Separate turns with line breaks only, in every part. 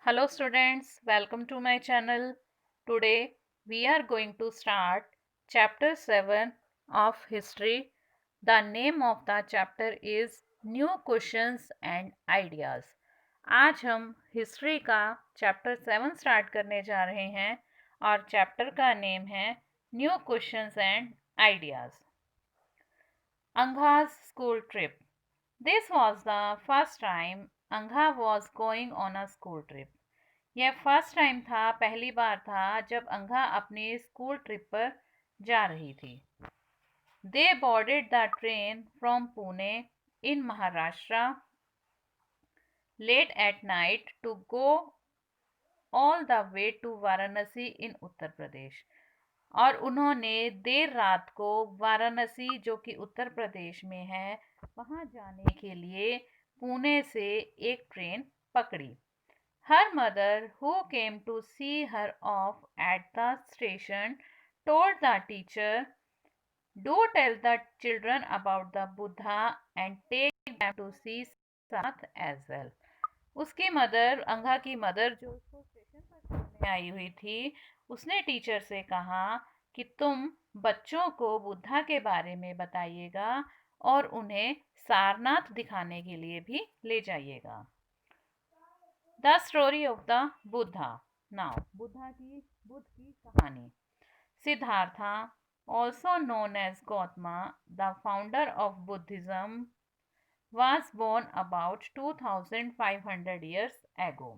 Hello students, welcome to my channel. Today we are going to start chapter 7 of history. The name of the chapter is New Questions and Ideas. आज हम history का chapter 7 start करने जा रहे हैं और chapter का name है new questions and ideas. Angha's school trip. This was the first time Angha was going on a school trip. यह फर्स्ट टाइम था, पहली बार था जब अंगा अपनी स्कूल ट्रिप पर जा रही थी. They boarded the train from Pune in Maharashtra late at night to go all the way to Varanasi in Uttar Pradesh. और उन्होंने देर रात को वाराणसी, जो कि उत्तर प्रदेश में है, वहां जाने के लिए पुणे से एक ट्रेन पकड़ी. Her mother, who came to see her off at the station, told the teacher, "Do tell the children about the Buddha and take them to see Sanath as well." उसकी मदर, अंगा की mother, जो उसको station पर छोड़ने आई हुई थी, उसने टीचर से कहा कि तुम बच्चों को बुद्धा के बारे में बताइएगा और उन्हें सारनाथ दिखाने के लिए भी ले जाइएगा. The story of the Buddha. Now Buddha की कहानी. Siddhartha, also known as Gautama, the founder of Buddhism, was born about 2500 years ago.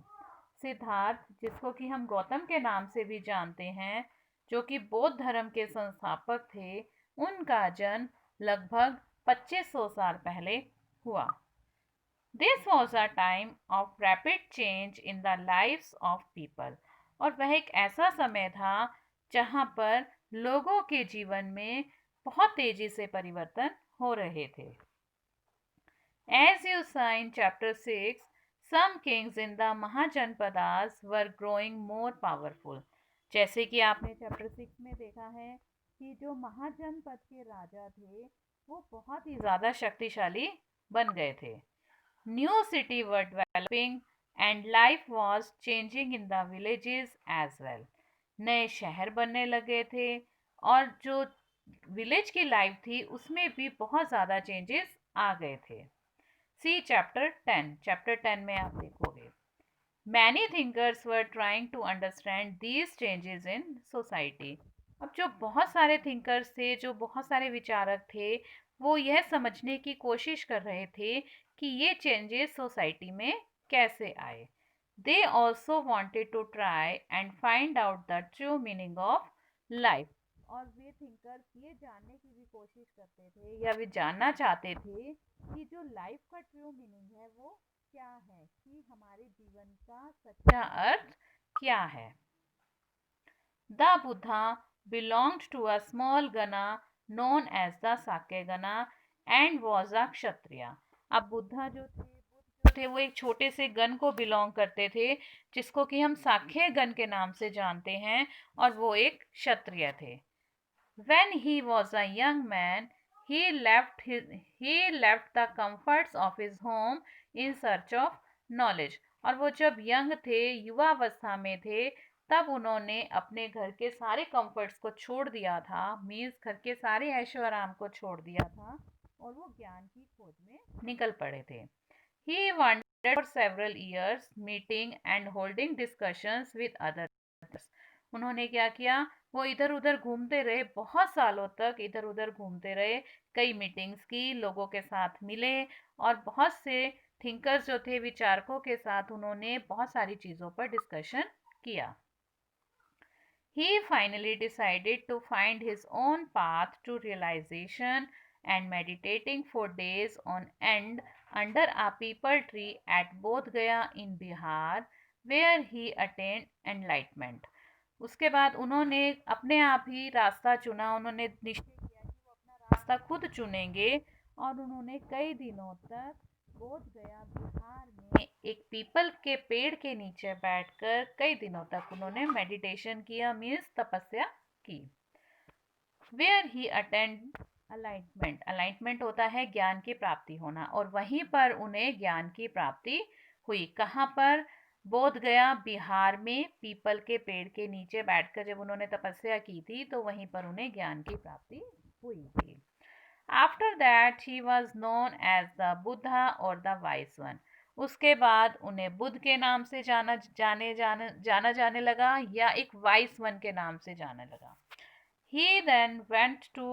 Siddhartha, जिसको कि हम गौतम के नाम से भी जानते हैं, जो कि बौद्ध धर्म के संस्थापक थे, उनका जन्म लगभग 2500 साल पहले हुआ. This was a time of rapid change in the lives of people. और वह एक ऐसा समय था जहाँ पर लोगों के जीवन में बहुत तेजी से परिवर्तन हो रहे थे. As you saw in chapter 6, some kings in the Mahajanpadas were growing more powerful. जैसे कि आपने चैप्टर 6 में देखा है कि जो महाजनपद के राजा थे वो बहुत ही ज़्यादा शक्तिशाली बन गए थे. New cities were developing and life was changing in the villages as well. नए शहर बनने लगे थे और जो विलेज की लाइफ थी उसमें भी बहुत ज़्यादा चेंजेस आ गए थे. सी चैप्टर 10. चैप्टर 10 में आप देखोगे many thinkers were trying to understand these changes in society. अब जो बहुत सारे थिंकर्स थे, जो बहुत सारे विचारक थे, वो यह समझने की कोशिश कर रहे थे कि ये चेंजेस सोसाइटी में कैसे आए. They also wanted to try and find out the true meaning of life. और वे थिंकर्स ये जानने की भी कोशिश करते थे या वे जानना चाहते थे कि जो लाइफ का ट्रू मीनिंग है वो क्या है, कि हमारे जीवन का सच्चा अर्थ क्या है. The Buddha belonged to a small gana known as the Shakyagana and was a Kshatriya. अब बुद्ध जो थे वो एक छोटे से गण को बिलोंग करते थे जिसको कि हम साक्य गण के नाम से जानते हैं और वो एक क्षत्रिय थे. When he was a young man, he left the comforts of his home in search of knowledge. और वो जब यंग थे, युवावस्था में थे, तब उन्होंने अपने घर के सारे कंफर्ट्स को छोड़ दिया था, मीन्स घर के सारे ऐशो आराम को छोड़ दिया था और वो ज्ञान की खोज में निकल पड़े थे. He wandered for several years, meeting and holding discussions with others. उन्होंने क्या किया, वो इधर उधर घूमते रहे, बहुत सालों तक इधर उधर घूमते रहे, कई मीटिंग्स की, लोगों के साथ मिले और बहुत से थिंकर्स जो थे, विचारकों के साथ उन्होंने बहुत सारी चीज़ों पर डिस्कशन किया. He finally decided to find his own path to realization and meditating for days on end under a peepal tree at Bodh Gaya in Bihar, where he attained enlightenment. उसके बाद उन्होंने अपने आप ही रास्ता चुना. उन्होंने निश्चय किया कि वो अपना रास्ता खुद चुनेंगे और उन्होंने कई दिनों तक बोध गया बिहार में एक पीपल के पेड़ के नीचे बैठकर कई दिनों तक उन्होंने मेडिटेशन किया, मीन्स तपस्या की. Where he attend अलाइटमेंट. अलाइटमेंट होता है ज्ञान की प्राप्ति होना और वहीं पर उन्हें ज्ञान की प्राप्ति हुई. कहाँ पर? बोध गया बिहार में पीपल के पेड़ के नीचे बैठकर जब उन्होंने तपस्या की थी तो वहीं पर उन्हें ज्ञान की प्राप्ति हुई थी। After that he was known as the Buddha और द वाइस वन। उसके बाद उन्हें बुद्ध के नाम से जाना जाने लगा या एक वाइस वन के नाम से जाने लगा। He then went to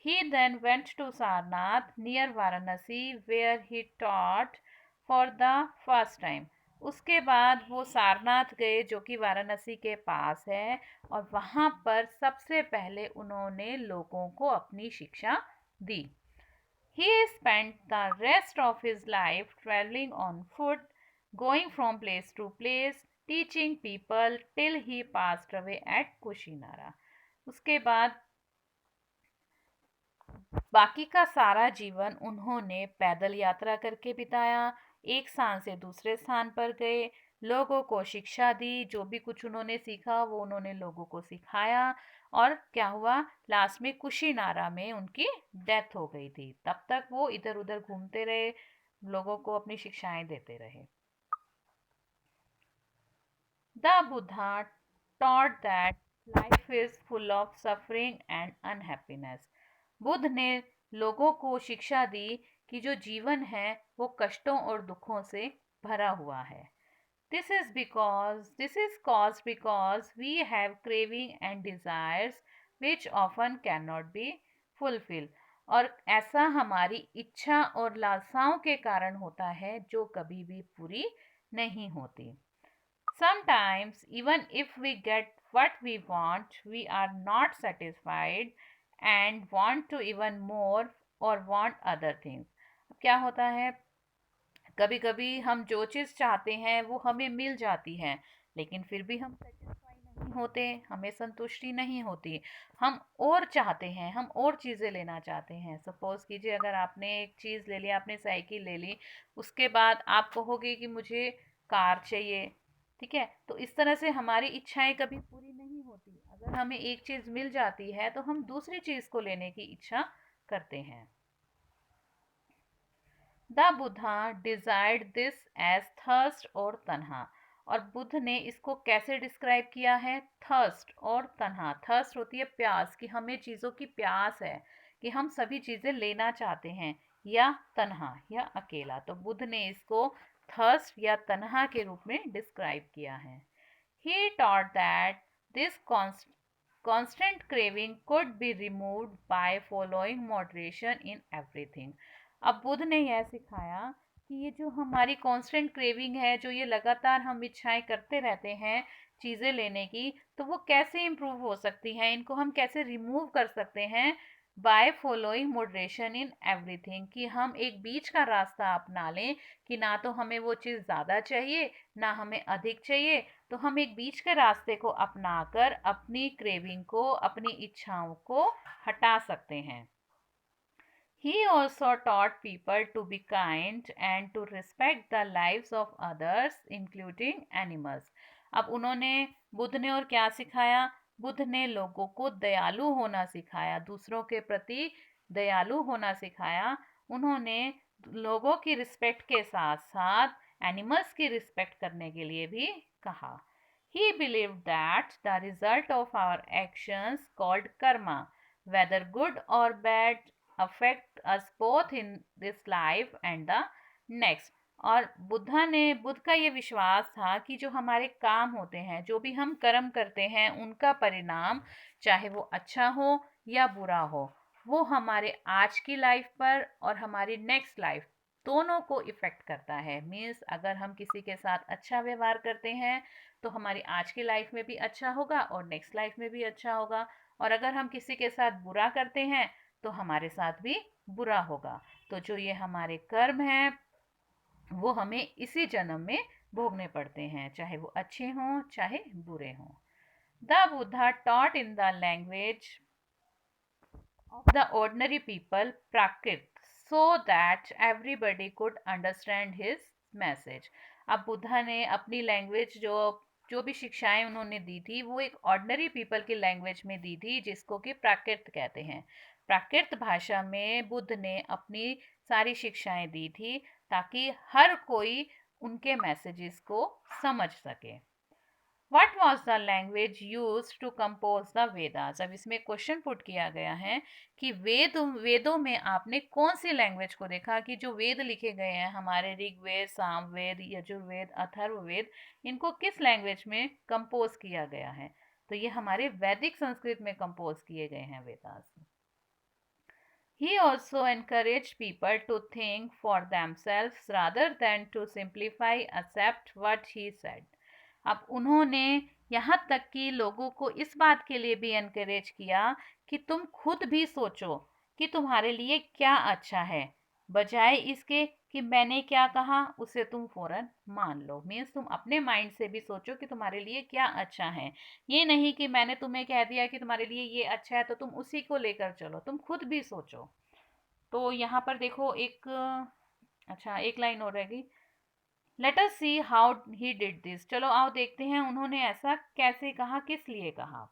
he then went to Sarnath near Varanasi where he taught for the first time. उसके बाद वो सारनाथ गए जो कि वाराणसी के पास है और वहाँ पर सबसे पहले उन्होंने लोगों को अपनी शिक्षा दी। He spent the rest of his life traveling on foot, going from place to place, teaching people till he passed away at Kushinara. उसके बाद बाकी का सारा जीवन उन्होंने पैदल यात्रा करके बिताया, एक स्थान से दूसरे स्थान पर गए, लोगों को शिक्षा दी, जो भी कुछ उन्होंने सीखा वो उन्होंने लोगों को सिखाया। और क्या हुआ, लास्ट में कुशीनारा में उनकी डेथ हो गई थी। तब तक वो इधर उधर घूमते रहे, लोगों को अपनी शिक्षाएं देते रहे। The Buddha taught that life is full of suffering and unhappiness. Buddha ने लोगों को शिक्षा दी कि जो जीवन है वो कष्टों और दुखों से भरा हुआ है। This is caused because we have craving and desires which often cannot be fulfilled. और ऐसा हमारी इच्छा और लालसाओं के कारण होता है जो कभी भी पूरी नहीं होती। Sometimes, even if we get what we want, we are not satisfied and want to even more or want other things. अब क्या होता है, कभी कभी हम जो चीज़ चाहते हैं वो हमें मिल जाती है, लेकिन फिर भी हम सेटिस्फाई नहीं होते, हमें संतुष्टि नहीं होती। हम और चाहते हैं, हम और चीज़ें लेना चाहते हैं। सपोज कीजिए अगर आपने एक चीज़ ले ली, आपने साइकिल ले ली, उसके बाद आप कहोगे कि मुझे कार चाहिए। ठीक है, तो इस तरह से हमारी इच्छाएं कभी पूरी नहीं होती। अगर हमें एक चीज़ मिल जाती है तो हम दूसरी चीज़ को लेने की इच्छा करते हैं। The Buddha desired this as thirst और तन्हा। और बुद्ध ने इसको कैसे डिस्क्राइब किया है, थर्स्ट और तन्हा। थर्स्ट होती है प्यास, कि हमें चीज़ों की प्यास है, कि हम सभी चीज़ें लेना चाहते हैं, या तन्हा या अकेला। तो बुद्ध ने इसको थर्स्ट या तन्हा के रूप में डिस्क्राइब किया है। He taught that this constant craving could be removed by following moderation in everything. अब बुद्ध ने यह सिखाया कि ये जो हमारी कांस्टेंट क्रेविंग है, जो ये लगातार हम इच्छाएं करते रहते हैं चीज़ें लेने की, तो वो कैसे इम्प्रूव हो सकती हैं, इनको हम कैसे रिमूव कर सकते हैं। By following moderation in everything, कि हम एक बीच का रास्ता अपना लें, कि ना तो हमें वो चीज़ ज़्यादा चाहिए ना हमें अधिक चाहिए। तो हम एक बीच के रास्ते को अपनाकर अपनी क्रेविंग को, अपनी इच्छाओं को हटा सकते हैं। He also taught people to be kind and to respect the lives of others, including animals. अब उन्होंने, बुद्ध ने और क्या सिखाया, बुद्ध ने लोगों को दयालु होना सिखाया, दूसरों के प्रति दयालु होना सिखाया। उन्होंने लोगों की रिस्पेक्ट के साथ साथ एनिमल्स की रिस्पेक्ट करने के लिए भी कहा। He believed that the result of our actions called karma, whether good or bad, affect us both in this life and the next. और बुद्ध का ये विश्वास था कि जो हमारे काम होते हैं, जो भी हम कर्म करते हैं, उनका परिणाम चाहे वो अच्छा हो या बुरा हो, वो हमारे आज की लाइफ पर और हमारी नेक्स्ट लाइफ दोनों को इफ़ेक्ट करता है। मीन्स अगर हम किसी के साथ अच्छा व्यवहार करते हैं तो हमारी आज की लाइफ में भी अच्छा होगा और नेक्स्ट लाइफ में भी अच्छा होगा। और अगर हम किसी के साथ बुरा करते हैं तो हमारे साथ भी बुरा होगा। तो जो ये हमारे कर्म हैं वो हमें इसी जन्म में भोगने पड़ते हैं, चाहे वो अच्छे हों चाहे बुरे हों। The Buddha taught in the language of the ordinary people Prakrit so that everybody could understand his message. अब बुद्धा ने अपनी लैंग्वेज, जो भी शिक्षाएं उन्होंने दी थी वो एक ऑर्डिनरी पीपल की लैंग्वेज में दी थी, जिसको कि प्राकृत कहते हैं। प्राकृत भाषा में बुद्ध ने अपनी सारी शिक्षाएं दी थी ताकि हर कोई उनके मैसेजेस को समझ सके। What was the language used to compose the Vedas? अब इसमें क्वेश्चन पुट किया गया है कि वेदों में आपने कौन सी लैंग्वेज को देखा कि जो वेद लिखे गए हैं हमारे ऋग्वेद, सामवेद, यजुर्वेद, अथर्ववेद, इनको किस लैंग्वेज में कंपोज किया गया है? तो ये हमारे वैदिक संस्कृत में कंपोज किए गए हैं Vedas. He also encouraged people to think for themselves rather than to simplify accept what he said. अब उन्होंने यहाँ तक कि लोगों को इस बात के लिए भी एनकरेज किया कि तुम खुद भी सोचो कि तुम्हारे लिए क्या अच्छा है, बजाय इसके कि मैंने क्या कहा उसे तुम फौरन मान लो। मीन्स तुम अपने माइंड से भी सोचो कि तुम्हारे लिए क्या अच्छा है, ये नहीं कि मैंने तुम्हें कह दिया कि तुम्हारे लिए ये अच्छा है तो तुम उसी को लेकर चलो, तुम खुद भी सोचो। तो यहाँ पर देखो एक अच्छा एक लाइन और रहेगी, let us see how he did this. चलो आओ देखते हैं उन्होंने ऐसा कैसे कहा, किस लिए कहा।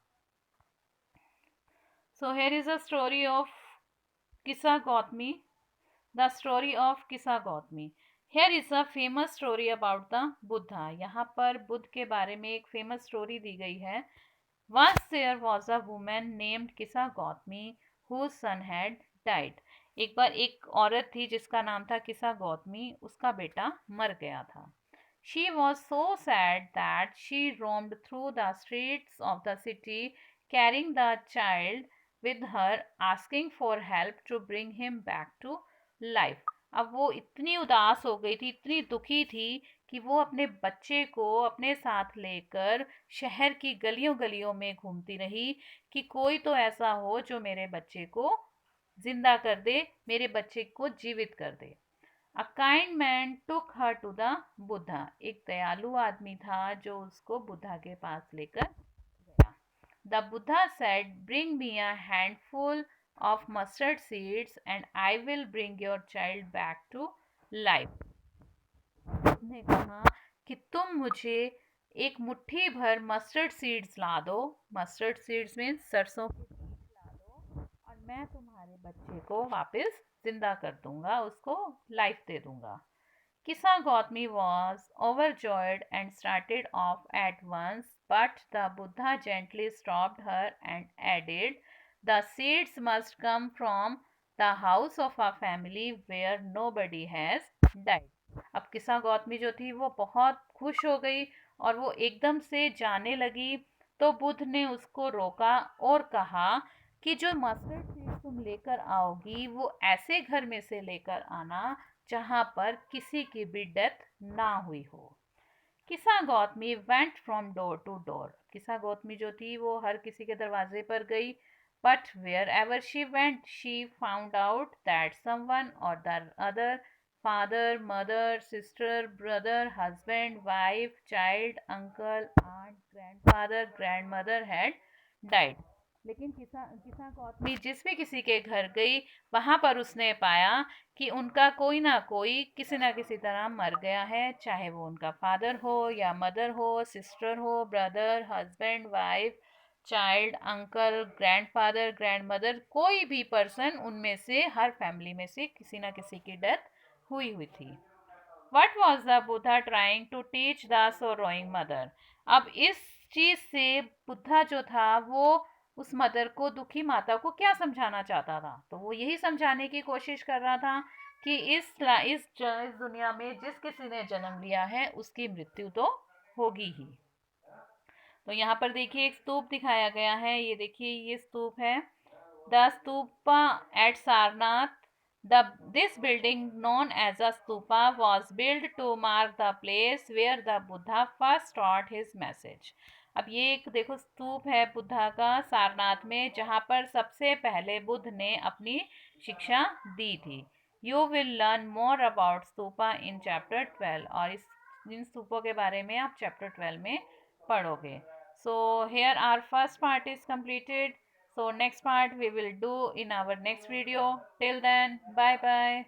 So here is a story of किस्सा गौतमी, द स्टोरी ऑफ किस्सा Gautami. Here is a famous story about the Buddha. यहाँ पर बुद्ध के बारे में एक फेमस स्टोरी दी गई है। Once there was a woman named किसा Gautami whose son had died. एक बार एक औरत थी जिसका नाम था किसा गौतमी, उसका बेटा मर गया था। She was so sad that she roamed through the streets of the city carrying the child with her, asking for help to bring him back to life. अब वो इतनी उदास हो गई थी, इतनी दुखी थी कि वो अपने बच्चे को अपने साथ लेकर शहर की गलियों गलियों में घूमती रही कि कोई तो ऐसा हो जो मेरे बच्चे को जिंदा कर दे, मेरे बच्चे को जीवित कर दे। A kind man took her to the Buddha. एक दयालु आदमी था जो उसको बुद्धा के पास लेकर गया। The Buddha said, bring me a handful of mustard seeds and I will bring your child back to life. उसने कहा कि तुम मुझे एक मुट्ठी भर मस्टर्ड सीड्स ला दो। मस्टर्ड सीड्स मीन सरसों के बीज ला दो और मैं तुम्हारे बच्चे को वापस जिंदा कर दूंगा, उसको लाइफ दे दूंगा। Kisa Gautami was overjoyed and started off at once, but the Buddha gently stopped her and added, the seeds must come from the house of a family where nobody has died. अब किसा गौतमी जो थी वो बहुत खुश हो गई और वो एकदम से जाने लगी, तो बुद्ध ने उसको रोका और कहा कि जो मस्टर्ड सीड तुम लेकर आओगी वो ऐसे घर में से लेकर आना जहां पर किसी की भी डेथ ना हुई हो। Kisa Gautami went from door to door. Kisa Gautami जो थी वो हर किसी के दरवाजे पर गई, but wherever she went she found out that someone or the other, father, mother, sister, brother, husband, wife, child, uncle, aunt, grandfather, grandmother had died. लेकिन किसा गौतमी जिस भी किसी के घर गई वहां पर उसने पाया कि उनका कोई ना कोई किसी ना किसी तरह मर गया है, चाहे वो उनका फादर हो या मदर हो, सिस्टर हो, brother, husband, wife, child, uncle, grandfather, grandmother, कोई भी पर्सन उनमें से, हर फैमिली में से किसी ना किसी की डेथ हुई हुई थी। What was the Buddha trying to teach the sorrowing mother. अब इस चीज से बुद्धा जो था वो उस मदर को, दुखी माता को क्या समझाना चाहता था? तो वो यही समझाने की कोशिश कर रहा था कि इस दुनिया में जिस किसी ने जन्म लिया है उसकी मृत्यु तो होगी ही। तो यहाँ पर देखिए एक स्तूप दिखाया गया है, ये देखिए ये स्तूप है, the stupa at Sarnath. This building known as a stupa was built to mark the place where the Buddha first taught his message. अब ये एक देखो स्तूप है बुद्धा का सारनाथ में, जहाँ पर सबसे पहले बुद्ध ने अपनी शिक्षा दी थी। You will learn more about stupa in chapter 12, और इन स्तूपों के बारे में आप चैप्टर 12 में पढ़ोगे। So here our first part is completed. So next part we will do in our next video. Till then, bye bye.